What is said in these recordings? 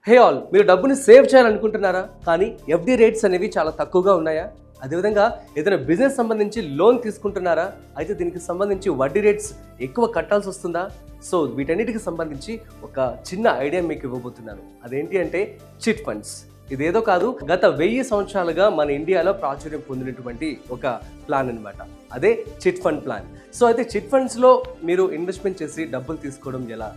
Hey all, మీరు డబ్బుని save చేయాలనుకుంటున్నారా? కానీ ఎఫ్డి రేట్స్ అనేవి చాలా తక్కువగా ఉన్నాయా? అదేవిధంగా ఏదైనా బిజినెస్ సంబంధించి లోన్ తీసుకుంటున్నారా? అయితే దీనికి సంబంధించి వడ్డీ రేట్స్ ఎక్కువ కట్టాల్సి వస్తుందా? సో వీటన్నిటికి సంబంధించి ఒక చిన్న ఐడియా మీకు ఇవ్వబోతున్నాను. అదేంటి అంటే చిట్ ఫండ్స్. ఇదేదో కాదు, గత 1000 సంవత్సరాలుగా మన ఇండియాలో ప్రాచుర్యం పొందినటువంటి ఒక ప్లాన్ అనమాట. అదే చిట్ ఫండ్ ప్లాన్. సో అయితే చిట్ ఫండ్స్లో మీరు ఇన్వెస్ట్మెంట్ చేసి డబ్బులు తీసుకోవడం ఎలా,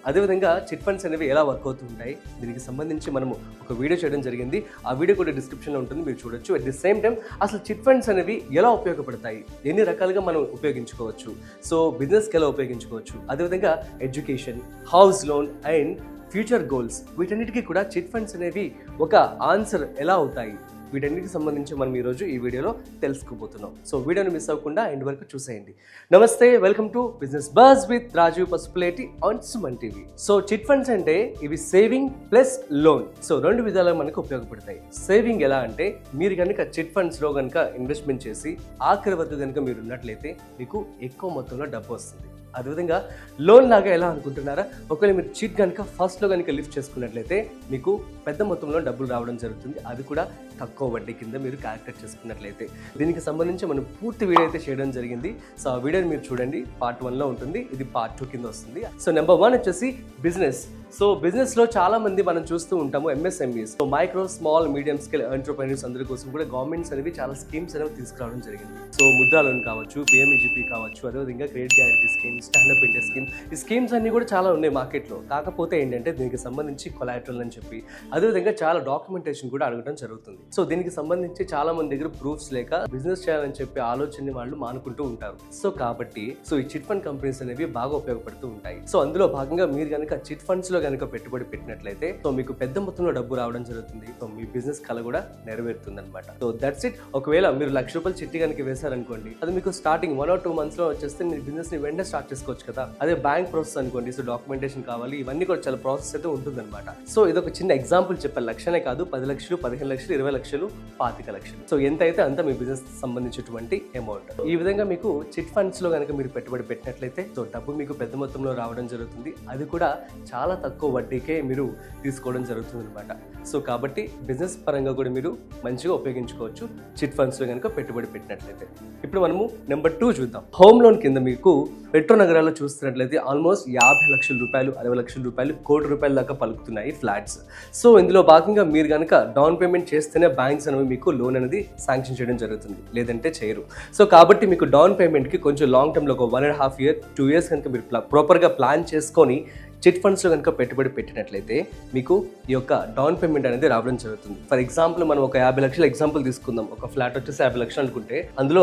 అదేవిధంగా చిట్ ఫండ్స్ అనేవి ఎలా వర్క్ అవుతూ ఉంటాయి, దీనికి సంబంధించి మనము ఒక వీడియో చేయడం జరిగింది. ఆ వీడియో కూడా డిస్క్రిప్షన్లో ఉంటుంది, మీరు చూడొచ్చు. అట్ ది సేమ్ టైం అసలు చిట్ ఫండ్స్ అనేవి ఎలా ఉపయోగపడతాయి, ఎన్ని రకాలుగా మనం ఉపయోగించుకోవచ్చు, సో బిజినెస్కి ఎలా ఉపయోగించుకోవచ్చు, అదేవిధంగా education, house loan and future goals, వీటన్నిటికీ కూడా చిట్ ఫండ్స్ అనేవి ఒక ఆన్సర్ ఎలా అవుతాయి, వీటన్నిటికి సంబంధించి మనం ఈరోజు ఈ వీడియోలో తెలుసుకోబోతున్నాం. సో వీడియోని మిస్ అవ్వకుండా ఎండ్ వరకు చూసేయండి. నమస్తే, welcome to business buzz with Rajiv Pasupuleti on Suman TV. So chit funds అంటే ఇవి సేవింగ్ ప్లస్ లోన్. సో రెండు విధాలుగా మనకు ఉపయోగపడతాయి. సేవింగ్ ఎలా అంటే మీరు కనుక చిట్ ఫండ్స్లో కనుక ఇన్వెస్ట్మెంట్ చేసి ఆఖరి వరకు కనుక మీరు ఉన్నట్లయితే మీకు ఎక్కువ మొత్తంలో డబ్బు వస్తుంది. అదేవిధంగా లోన్ లాగా ఎలా అనుకుంటున్నారా? ఒకవేళ మీరు చిట్ కనుక ఫస్ట్లో కనుక లిఫ్ట్ చేసుకున్నట్లయితే మీకు పెద్ద మొత్తంలో డబ్బులు రావడం జరుగుతుంది. అది కూడా తక్కువ వడ్డీ కింద మీరు క్యాలిక్యులేట్ చేసుకున్నట్లయితే. దీనికి సంబంధించి మనం పూర్తి వీడియో అయితే చేయడం జరిగింది. సో ఆ వీడియోని మీరు చూడండి, పార్ట్ 1లో ఉంటుంది, ఇది పార్ట్ 2 కింద వస్తుంది. సో నెంబర్ 1 వచ్చేసి బిజినెస్. సో బిజినెస్లో చాలా మంది మనం చూస్తూ ఉంటాము MSMEs, so micro small medium scale entrepreneurs అందరి కోసం కూడా గవర్నమెంట్స్ అనేవి చాలా స్కీమ్స్ అనేవి తీసుకురావడం జరిగింది. సో ముద్రా లోన్ కావచ్చు, పిఎంఈజీపీ కావచ్చు, అదేవిధంగా credit guarantee scheme, stand up India scheme, ఈ స్కీమ్స్ అన్ని కూడా చాలా ఉన్నాయి మార్కెట్లో. కాకపోతే ఏంటంటే దీనికి సంబంధించి కొలాటరల్ అని చెప్పి, అదేవిధంగా చాలా డాక్యుమెంటేషన్ కూడా అడగడం జరుగుతుంది. సో దీనికి సంబంధించి చాలా మంది దగ్గర ప్రూఫ్స్ లేక బిజినెస్ చేయాలని చెప్పి ఆలోచన వాళ్ళు మానుకుంటూ ఉంటారు. సో కాబట్టి ఈ చిట్ ఫండ్ కంపెనీస్ అనేవి బాగా ఉపయోగపడుతూ ఉంటాయి. సో అందులో భాగంగా మీరు కనుక చిట్ ఫండ్స్ లో కనుక పెట్టుబడి పెట్టినట్లయితే సో మీకు పెద్ద మొత్తంలో డబ్బు రావడం జరుగుతుంది. సో మీ బిజినెస్ కళ కూడా నెరవేరుతుంది అనమాట. So that's it. ఒకవేళ మీరు ₹1,00,000 చిట్టి కనుక వేశారనుకోండి, అది మీకు స్టార్టింగ్ 1 or 2 months లో వచ్చేస్తే మీ బిజినెస్ ని వెంటనే స్టార్ట్ చేసుకోవచ్చు కదా. అదే బ్యాంక్ ప్రాసెస్ అనుకోండి, సో డాక్యుమెంటేషన్ కావాలి, ఇవన్నీ కూడా చాలా ప్రాసెస్ అయితే ఉంటుంది అనమాట. సో ఇది ఒక చిన్న ఎగ్జాంపుల్ చెప్పాను. లక్షనే కాదు, 10 లక్షలు, 15 లక్షలు, 20 లక్షలు, 25 లక్షలు. సో ఎంత అయితే అంత మీ బిజినెస్ సంబంధించినటువంటి అమౌంట్. ఈ విధంగా మీకు చిట్ ఫండ్స్ లో కనుక మీరు పెట్టుబడి పెట్టినట్లయితే సో డబ్బు మీకు పెద్ద మొత్తంలో రావడం జరుగుతుంది. అది కూడా చాలా తక్కువ వడ్డీకే మీరు తీసుకోవడం జరుగుతుంది అనమాట. సో కాబట్టి బిజినెస్ పరంగా కూడా మీరు మంచిగా ఉపయోగించుకోవచ్చు చిట్ ఫండ్స్ లో కనుక పెట్టుబడి పెట్టినట్లయితే. ఇప్పుడు మనము నెంబర్ 2 చూద్దాం. హోమ్ లోన్ కింద మీకు మెట్రో నగరాల్లో చూస్తున్నట్లయితే ఆల్మోస్ట్ ₹50 లక్షలు, ₹60 లక్షలు, ₹1,00,00,000 దాకా పలుకుతున్నాయి ఫ్లాట్స్. సో ఇందులో భాగంగా మీరు కనుక డౌన్ పేమెంట్ చేస్తేనే బ్యాంక్స్ అనేవి మీకు లోన్ అనేది శాంక్షన్ చేయడం జరుగుతుంది, లేదంటే చేయరు. సో కాబట్టి మీకు డౌన్ పేమెంట్కి కొంచెం లాంగ్ టర్మ్లో ఒక 1.5 years 2 years కనుక మీరు ప్రాపర్గా ప్లాన్ చేసుకొని చిట్ ఫండ్స్లో కనుక పెట్టుబడి పెట్టినట్లయితే మీకు ఈ యొక్క డౌన్ పేమెంట్ అనేది రావడం జరుగుతుంది. ఫర్ ఎగ్జాంపుల్ మనం ఒక 50 లక్షల ఎగ్జాంపుల్ తీసుకుందాం. ఒక ఫ్లాట్ వచ్చేసి 50 లక్షలు అనుకుంటే అందులో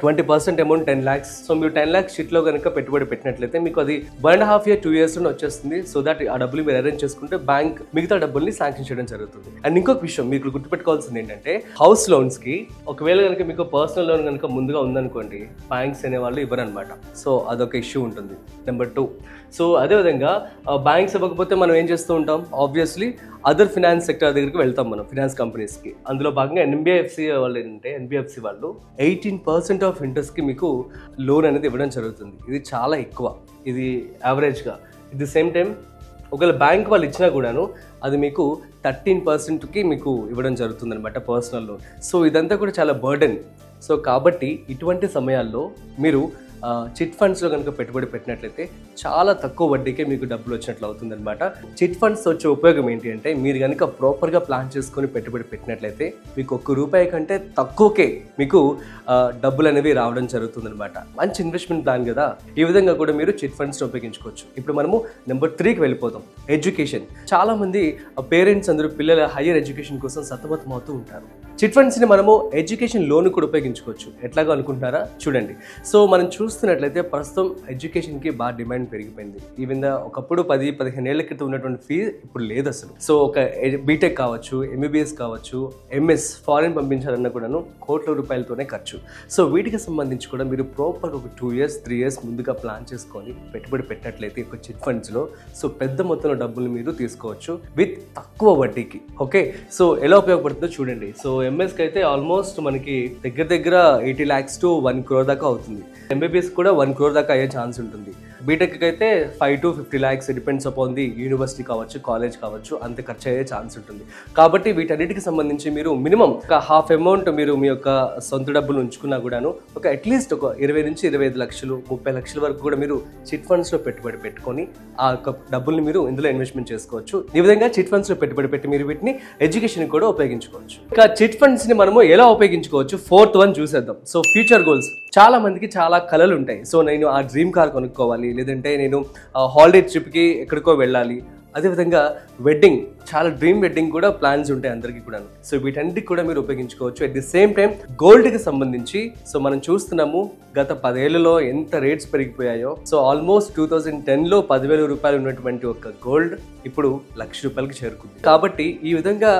20% అమౌంట్ 10 lakhs. సో మీరు 10 lakhs చిట్లో కనుక పెట్టుబడి పెట్టినట్లయితే మీకు అది 1.5 years 2 years వచ్చేస్తుంది. సో దట్ ఆ డబ్బులు మీరు అరేంజ్ చేసుకుంటే బ్యాంక్ మిగతా డబ్బుల్ని శాంక్షన్ చేయడం జరుగుతుంది. అండ్ ఇంకొక విషయం మీకు గుర్తుపెట్టుకోవాల్సింది ఏంటంటే హౌస్ లోన్స్ కి ఒకవేళ కనుక మీకు పర్సనల్ లోన్ కనుక ముందుగా ఉందనుకోండి, బ్యాంక్స్ అనే వాళ్ళు ఇవ్వరు అనమాట. సో అదొక ఇష్యూ ఉంటుంది. నెంబర్ 2. సో అదేవిధంగా బ్యాంక్స్ ఇవ్వకపోతే మనం ఏం చేస్తూ ఉంటాం, ఆబ్వియస్లీ అదర్ ఫినాన్స్ సెక్టర్ దగ్గరికి వెళ్తాం మనం, ఫినాన్స్ కంపెనీస్కి. అందులో భాగంగా ఎన్బిఎఫ్సి వాళ్ళు ఏంటంటే ఎన్బిఎఫ్సి వాళ్ళు 18% ఆఫ్ ఇంట్రెస్ట్కి మీకు లోన్ అనేది ఇవ్వడం జరుగుతుంది. ఇది చాలా ఎక్కువ, ఇది యావరేజ్గా. ఎట్ ది సేమ్ టైం ఒకవేళ బ్యాంక్ వాళ్ళు ఇచ్చినా కూడాను అది మీకు 13%కి మీకు ఇవ్వడం జరుగుతుంది అనమాట పర్సనల్ లోన్. సో ఇదంతా కూడా చాలా బర్డెన్. సో కాబట్టి ఇటువంటి సమయాల్లో మీరు చిట్ ఫండ్స్లో కనుక పెట్టుబడి పెట్టినట్లయితే చాలా తక్కువ వడ్డీకే మీకు డబ్బులు వచ్చినట్లు అవుతుంది అనమాట. చిట్ ఫండ్స్ వచ్చే ఉపయోగం ఏంటి అంటే మీరు కనుక ప్రాపర్గా ప్లాన్ చేసుకొని పెట్టుబడి పెట్టినట్లయితే మీకు ₹1 కంటే తక్కువకే మీకు డబ్బులు అనేవి రావడం జరుగుతుంది అనమాట. మంచి ఇన్వెస్ట్మెంట్ ప్లాన్ కదా. ఈ విధంగా కూడా మీరు చిట్ ఫండ్స్ని ఉపయోగించుకోవచ్చు. ఇప్పుడు మనము నెంబర్ 3కి వెళ్ళిపోతాం. ఎడ్యుకేషన్. చాలా మంది పేరెంట్స్ అందరూ పిల్లల హైయర్ ఎడ్యుకేషన్ కోసం సతమతం అవుతూ ఉంటారు. చిట్ ఫండ్స్ని మనము ఎడ్యుకేషన్ లోన్ కూడా ఉపయోగించుకోవచ్చు. ఎట్లాగో అనుకుంటారా? చూడండి. సో మనం చూస్తున్నట్లయితే ప్రస్తుతం ఎడ్యుకేషన్కి బాగా డిమాండ్ పెరిగిపోయింది. ఈవెన్ ఒకప్పుడు 10-15 ఏళ్ల క్రితం ఉన్నటువంటి ఫీ ఇప్పుడు లేదు అసలు. సో ఒక బీటెక్ కావచ్చు, ఎంబీబీఎస్ కావచ్చు, ఎంఎస్ ఫారిన్ పంపించాలన్నా కూడాను ₹1,00,00,000తోనే ఖర్చు. సో వీటికి సంబంధించి కూడా మీరు ప్రాపర్గా ఒక 2 years 3 years ముందుగా ప్లాన్ చేసుకొని పెట్టుబడి పెట్టినట్లయితే ఒక చిట్ ఫండ్స్లో సో పెద్ద మొత్తంలో డబ్బులు మీరు తీసుకోవచ్చు విత్ తక్కువ వడ్డీకి. ఓకే, సో ఎలా ఉపయోగపడుతుందో చూడండి. సో ఎంఎస్కి అయితే ఆల్మోస్ట్ మనకి దగ్గర 80 lakhs to 1 crore దాకా అవుతుంది. ఎంబీబీఎస్ కూడా 1 crore దాకా అయ్యే ఛాన్స్ ఉంటుంది. బీటెక్ అయితే 5 to 50 lakhs depends upon the university కావచ్చు, కాలేజ్ కావచ్చు, అంత ఖర్చు అయ్యే ఛాన్స్ ఉంటుంది. కాబట్టి వీటన్నిటికి సంబంధించి మీరు మినిమం ఒక హాఫ్ అమౌంట్ మీరు మీ యొక్క సొంత డబ్బులు ఉంచుకున్నా కూడాను ఒక అట్లీస్ట్ ఒక 20 నుంచి 25 లక్షలు 30 లక్షల వరకు కూడా మీరు చిట్ ఫండ్స్లో పెట్టుబడి పెట్టుకొని ఆ యొక్క డబ్బుల్ని మీరు ఇందులో ఇన్వెస్ట్మెంట్ చేసుకోవచ్చు. ఈ విధంగా చిట్ ఫండ్స్లో పెట్టుబడి పెట్టి మీరు వీటిని ఎడ్యుకేషన్ కూడా ఉపయోగించుకోవచ్చు. ఇంకా చిట్ ఫండ్స్ని మనము ఎలా ఉపయోగించుకోవచ్చు, 4th one చూసేద్దాం. So future goals. చాలా మందికి చాలా కలలు ఉంటాయి. సో నేను ఆ డ్రీమ్ కార్ కొనుక్కోవాలి, లేదంటే నేను హాలిడే ట్రిప్కి ఎక్కడికో వెళ్ళాలి, అదేవిధంగా వెడ్డింగ్, చాలా డ్రీమ్ వెడ్డింగ్ కూడా ప్లాన్స్ ఉంటాయి అందరికీ కూడా. సో వీటన్నిటికి కూడా మీరు ఉపయోగించుకోవచ్చు. అట్ ది సేమ్ టైం గోల్డ్కి సంబంధించి సో మనం చూస్తున్నాము గత 10 ఏళ్లలో ఎంత రేట్స్ పెరిగిపోయాయో. సో ఆల్మోస్ట్ 2010లో 10,000 రూపాయలు ఉన్నటువంటి ఒక గోల్డ్ ఇప్పుడు ₹1,00,000 చేరుకుంది. కాబట్టి ఈ విధంగా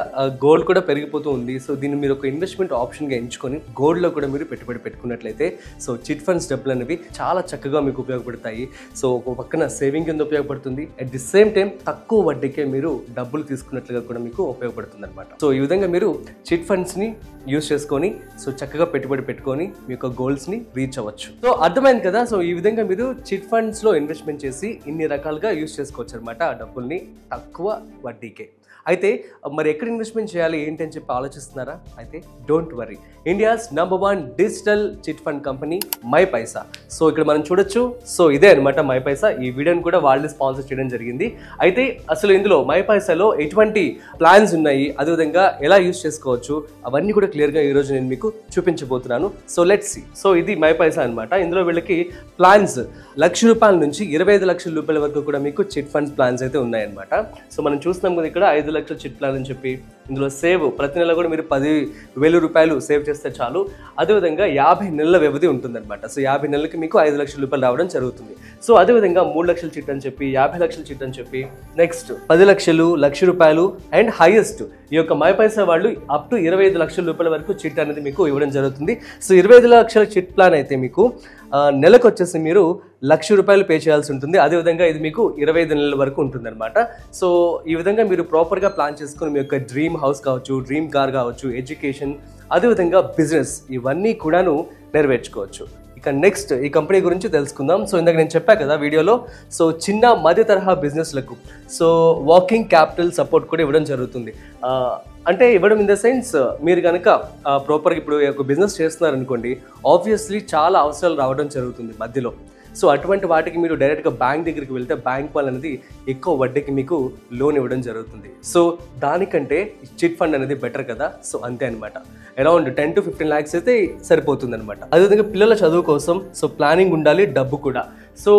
గోల్డ్ కూడా పెరిగిపోతూ ఉంది. సో దీన్ని మీరు ఒక ఇన్వెస్ట్మెంట్ ఆప్షన్గా ఎంచుకొని గోల్డ్లో కూడా మీరు పెట్టుబడి పెట్టుకున్నట్లయితే సో చిట్ ఫండ్స్ డబ్బులు అనేవి చాలా చక్కగా మీకు ఉపయోగపడతాయి. సో ఒక పక్కన సేవింగ్ కింద ఉపయోగపడుతుంది, అట్ ది సేమ్ టైం తక్కువ వడ్డీకే మీరు డబ్బులు తీసుకున్నట్లుగా కూడా మీకు ఉపయోగపడుతుంది అనమాట. సో ఈ విధంగా మీరు చిట్ ఫండ్స్ని యూస్ చేసుకొని సో చక్కగా పెట్టుబడి పెట్టుకొని మీ యొక్క గోల్స్ని రీచ్ అవ్వచ్చు. సో అర్థమైంది కదా. సో ఈ విధంగా మీరు చిట్ ఫండ్స్లో ఇన్వెస్ట్మెంట్ చేసి ఇన్ని రకాలుగా యూస్ చేసుకోవచ్చు అనమాట ఆ డబ్బుల్ని తక్కువ వడ్డీకే. అయితే మరి ఎక్కడ ఇన్వెస్ట్మెంట్ చేయాలి ఏంటి అని చెప్పి ఆలోచిస్తున్నారా? అయితే don't worry, India's #1 digital chit fund company MyPaisa. So ఇక్కడ మనం చూడొచ్చు. సో ఇదే అనమాట MyPaisa. ఈ వీడియోని కూడా వాళ్ళే స్పాన్సర్ చేయడం జరిగింది. అయితే అసలు ఇందులో MyPaisaలో ఎటువంటి ప్లాన్స్ ఉన్నాయి, అదేవిధంగా ఎలా యూస్ చేసుకోవచ్చు, అవన్నీ కూడా క్లియర్గా ఈరోజు నేను మీకు చూపించబోతున్నాను. So let's see. సో ఇది MyPaisa అనమాట. ఇందులో వీళ్ళకి ప్లాన్స్ ₹1,00,000 నుంచి 25 లక్షల రూపాయల వరకు కూడా మీకు చిట్ ఫండ్స్ ప్లాన్స్ అయితే ఉన్నాయన్నమాట. సో మనం చూస్తున్నాం కదా ఇక్కడ 5 లక్షల చిట్ ప్లాన్ అని చెప్పి ఇందులో సేవ్ ప్రతి నెల కూడా మీరు 10,000 రూపాయలు సేవ్ చేస్తే చాలు. అదేవిధంగా 50 నెలల వ్యవధి ఉంటుందన్నమాట. సో 50 నెలలకి మీకు 5 లక్షల రూపాయలు రావడం జరుగుతుంది. సో అదేవిధంగా 3 లక్షల చిట్ అని చెప్పి, 50 లక్షల చిట్ అని చెప్పి, నెక్స్ట్ 10 లక్షలు, ₹1,00,000 అండ్ హైయెస్ట్ ఈ యొక్క MyPaisa వాళ్ళు అప్ టు 25 లక్షల రూపాయల వరకు చిట్ అనేది మీకు ఇవ్వడం జరుగుతుంది. సో 25 లక్షల చిట్ ప్లాన్ అయితే మీకు నెలకు వచ్చేసి మీరు ₹1,00,000 పే చేయాల్సి ఉంటుంది. అదేవిధంగా ఇది మీకు 25 నెలల వరకు ఉంటుంది అనమాట. సో ఈ విధంగా మీరు ప్రాపర్గా ప్లాన్ చేసుకుని మీ యొక్క డ్రీమ్ హౌస్ కావచ్చు, డ్రీమ్ కార్ కావచ్చు, ఎడ్యుకేషన్, అదేవిధంగా బిజినెస్, ఇవన్నీ కూడాను నెరవేర్చుకోవచ్చు. ఇక నెక్స్ట్ ఈ కంపెనీ గురించి తెలుసుకుందాం. సో ఇందాక నేను చెప్పా కదా వీడియోలో, సో చిన్న మధ్య తరహా బిజినెస్లకు సో వాకింగ్ క్యాపిటల్ సపోర్ట్ కూడా ఇవ్వడం జరుగుతుంది. అంటే ఇవ్వడం ఇన్ ద సెన్స్, మీరు కనుక ప్రాపర్గా ఇప్పుడు ఒక బిజినెస్ చేస్తున్నారనుకోండి, ఆబ్వియస్లీ చాలా అవసరాలు రావడం జరుగుతుంది మధ్యలో. సో అటువంటి వాటికి మీరు డైరెక్ట్గా బ్యాంక్ దగ్గరికి వెళ్తే బ్యాంక్ వాళ్ళు అనేది ఎక్కువ వడ్డీకి మీకు లోన్ ఇవ్వడం జరుగుతుంది. సో దానికంటే చిట్ ఫండ్ అనేది బెటర్ కదా. సో అంతే అనమాట. అరౌండ్ 10 to 15 lakhs అయితే సరిపోతుంది అనమాట. అదేవిధంగా పిల్లల చదువు కోసం సో ప్లానింగ్ ఉండాలి, డబ్బు కూడా. సో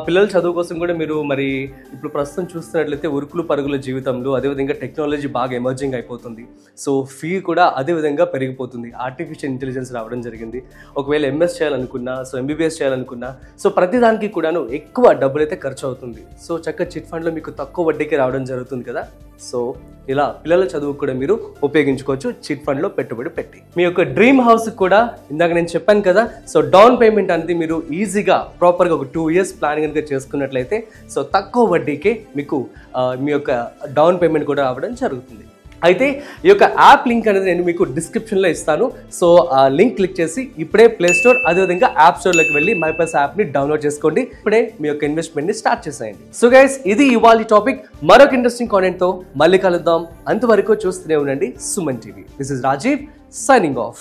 పిల్లల చదువు కోసం కూడా మీరు మరి ఇప్పుడు ప్రస్తుతం చూస్తున్నట్లయితే ఉరుకులు పరుగుల జీవితంలో అదేవిధంగా టెక్నాలజీ బాగా ఎమర్జింగ్ అయిపోతుంది. సో ఫీ కూడా అదేవిధంగా పెరిగిపోతుంది. ఆర్టిఫిషియల్ ఇంటెలిజెన్స్ రావడం జరిగింది. ఒకవేళ ఎంఎస్ చేయాలనుకున్నా, సో ఎంబీబీఎస్ చేయాలనుకున్నా, సో ప్రతిదానికి కూడాను ఎక్కువ డబ్బులు అయితే ఖర్చు అవుతుంది. సో చక్కగా చిట్ ఫండ్లో మీకు తక్కువ వడ్డీకి రావడం జరుగుతుంది కదా. సో ఇలా పిల్లల చదువు కూడా మీరు ఉపయోగించుకోవచ్చు చిట్ ఫండ్లో పెట్టుబడి పెట్టి. మీ యొక్క డ్రీమ్ హౌస్ కూడా ఇందాక నేను చెప్పాను కదా. సో డౌన్ పేమెంట్ అనేది మీరు ఈజీగా ప్రాపర్గా ఒక 2 years ప్లానింగ్ కనుక చేసుకున్నట్లయితే సో తక్కువ వడ్డీకే మీకు మీ యొక్క డౌన్ పేమెంట్ కూడా రావడం జరుగుతుంది. అయితే ఈ యొక్క యాప్ లింక్ అనేది నేను మీకు డిస్క్రిప్షన్లో ఇస్తాను. సో ఆ లింక్ క్లిక్ చేసి ఇప్పుడే ప్లే స్టోర్ అదేవిధంగా యాప్ స్టోర్లోకి వెళ్ళి MyPaisa యాప్ని డౌన్లోడ్ చేసుకోండి. ఇప్పుడే మీ యొక్క ఇన్వెస్ట్మెంట్ని స్టార్ట్ చేసేయండి. సో గైస్, ఇది ఇవాళ టాపిక్. మరొక ఇంట్రెస్టింగ్ కాంటెంట్తో మళ్ళీ కలుద్దాం. అంతవరకు చూస్తూనే ఉండండి Suman TV. This is Rajiv signing of.